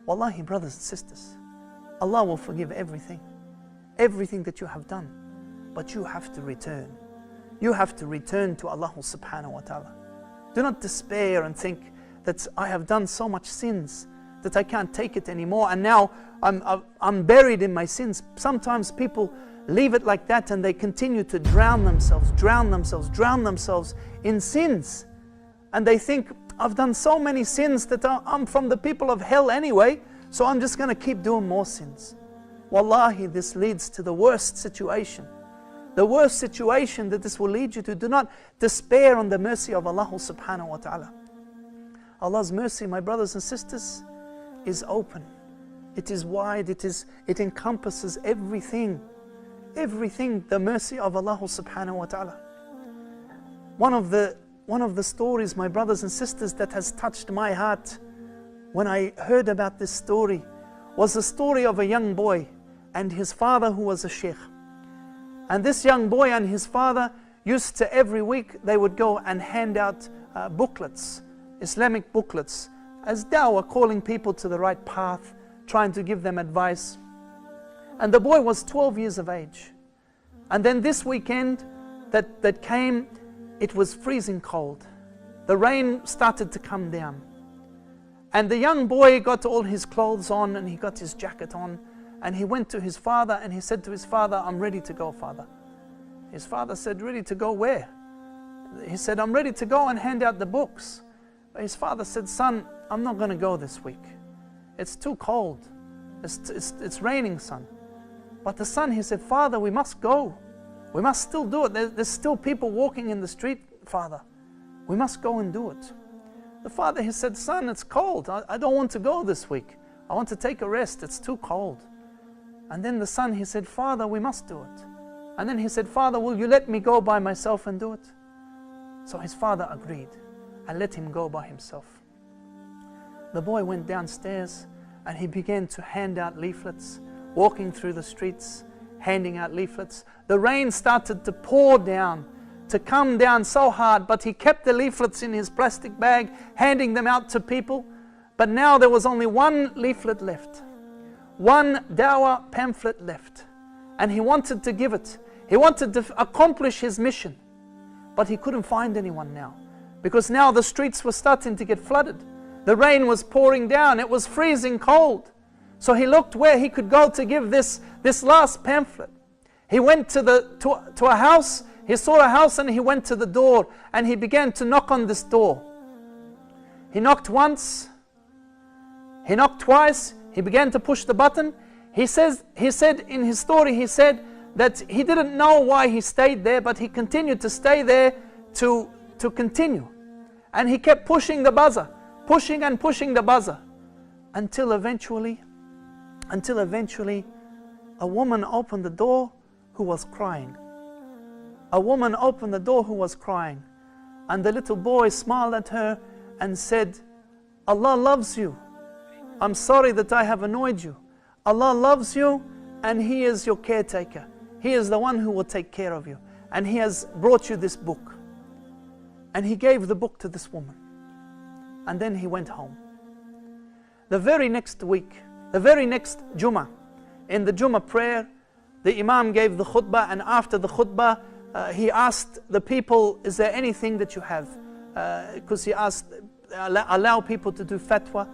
Wallahi, brothers and sisters, Allah will forgive everything. Everything that you have done. But you have to return. You have to return to Allah subhanahu wa ta'ala. Do not despair and think that I have done so much sins that I can't take it anymore, and now I'm buried in my sins. Sometimes people leave it like that and they continue to drown themselves in sins. And they think, I've done so many sins that I'm from the people of hell anyway, so I'm just going to keep doing more sins. Wallahi, this leads to the worst situation. The worst situation that this will lead you to. Do not despair on the mercy of Allah subhanahu wa ta'ala. Allah's mercy, my brothers and sisters, is open. It is wide, it encompasses everything. Everything, the mercy of Allah subhanahu wa ta'ala. One of the stories, my brothers and sisters, that has touched my heart when I heard about this story was the story of a young boy and his father who was a sheikh. And this young boy and his father used to, every week, they would go and hand out booklets, Islamic booklets, as dawah, calling people to the right path, trying to give them advice. And the boy was 12 years of age. And then this weekend that came, it was freezing cold. The rain started to come down. And the young boy got all his clothes on and he got his jacket on, and he went to his father and he said to his father, I'm ready to go, father. His father said, ready to go where? He said, I'm ready to go and hand out the books. But his father said, son, I'm not going to go this week. It's too cold. It's raining, son. But the son, he said, father, we must go. We must still do it. There's still people walking in the street, father. We must go and do it. The father, he said, son, it's cold. I don't want to go this week. I want to take a rest. It's too cold. And then the son, he said, father, we must do it. And then he said, father, will you let me go by myself and do it? So his father agreed and let him go by himself. The boy went downstairs and he began to hand out leaflets, walking through the streets, handing out leaflets. The rain started to pour down, to come down so hard, but he kept the leaflets in his plastic bag, handing them out to people. But now there was only one leaflet left, one dawah pamphlet left, and he wanted to give it. He wanted to accomplish his mission, but he couldn't find anyone now, because now the streets were starting to get flooded. The rain was pouring down, it was freezing cold. So he looked where he could go to give this last pamphlet. He went to a house, he saw a house and he went to the door and he began to knock on this door. He knocked once, he knocked twice, he began to push the button. He said in his story, he said that he didn't know why he stayed there, but he continued to stay there to continue. And he kept pushing the buzzer, pushing and pushing the buzzer, until eventually a woman opened the door who was crying. A woman opened the door who was crying. And the little boy smiled at her and said, Allah loves you. I'm sorry that I have annoyed you. Allah loves you and He is your caretaker. He is the one who will take care of you. And He has brought you this book. And he gave the book to this woman. And then he went home. The very next week, the very next Jummah, in the Jummah prayer, the Imam gave the khutbah, and after the khutbah, he asked the people, is there anything that you have? Because he asked, allow people to do fatwa.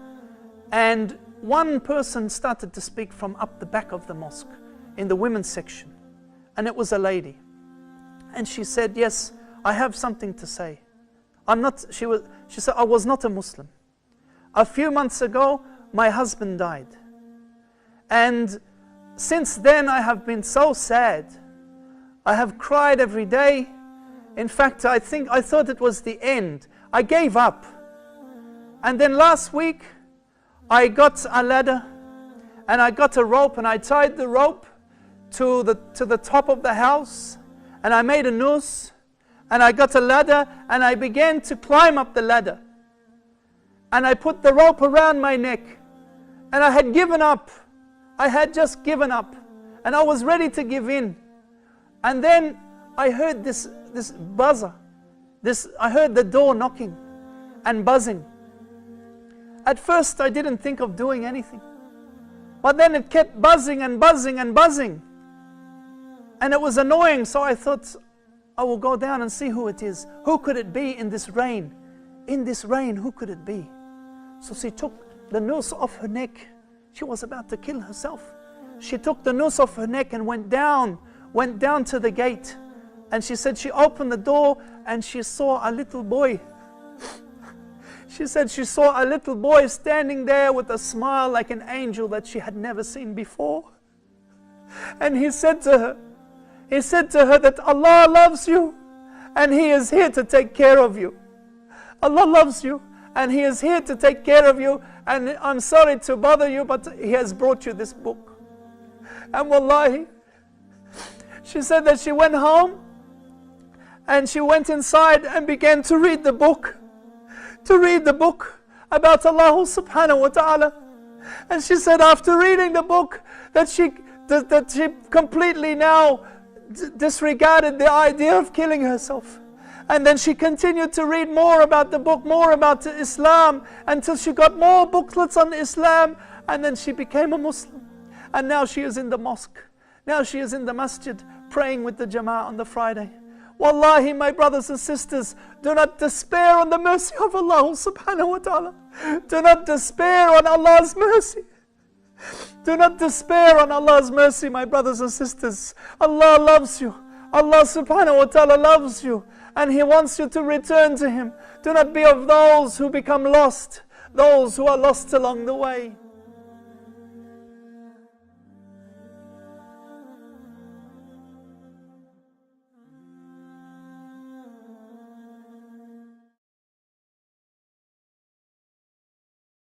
And one person started to speak from up the back of the mosque, in the women's section. And it was a lady. And she said, yes, I have something to say. She said, I was not a Muslim. A few months ago, my husband died. And since then, I have been so sad. I have cried every day. In fact, I thought it was the end. I gave up. And then last week, I got a ladder and I got a rope and I tied the rope to the top of the house and I made a noose. And I got a ladder and I began to climb up the ladder. And I put the rope around my neck. And I had given up. I had just given up. And I was ready to give in. And then I heard this buzzer. I heard the door knocking and buzzing. At first I didn't think of doing anything. But then it kept buzzing and buzzing and buzzing. And it was annoying, so I thought, I will go down and see who it is. Who could it be in this rain? In this rain, who could it be? So she took the noose off her neck. She was about to kill herself. She took the noose off her neck and went down to the gate. And she said she opened the door and she saw a little boy. She said she saw a little boy standing there with a smile like an angel that she had never seen before. And he said to her that Allah loves you and He is here to take care of you. Allah loves you and He is here to take care of you, and I'm sorry to bother you, but He has brought you this book. And wallahi, she said that she went home and she went inside and began to read the book. To read the book about Allah subhanahu wa ta'ala. And she said after reading the book that she completely now disregarded the idea of killing herself. And then she continued to read more about the book, more about Islam, until she got more booklets on Islam, and then she became a Muslim. And now she is in the mosque. Now she is in the masjid praying with the Jama'ah on the Friday. Wallahi, my brothers and sisters, do not despair on the mercy of Allah subhanahu wa ta'ala. Do not despair on Allah's mercy. Do not despair on Allah's mercy, my brothers and sisters. Allah loves you. Allah subhanahu wa ta'ala loves you. And He wants you to return to Him. Do not be of those who become lost. Those who are lost along the way.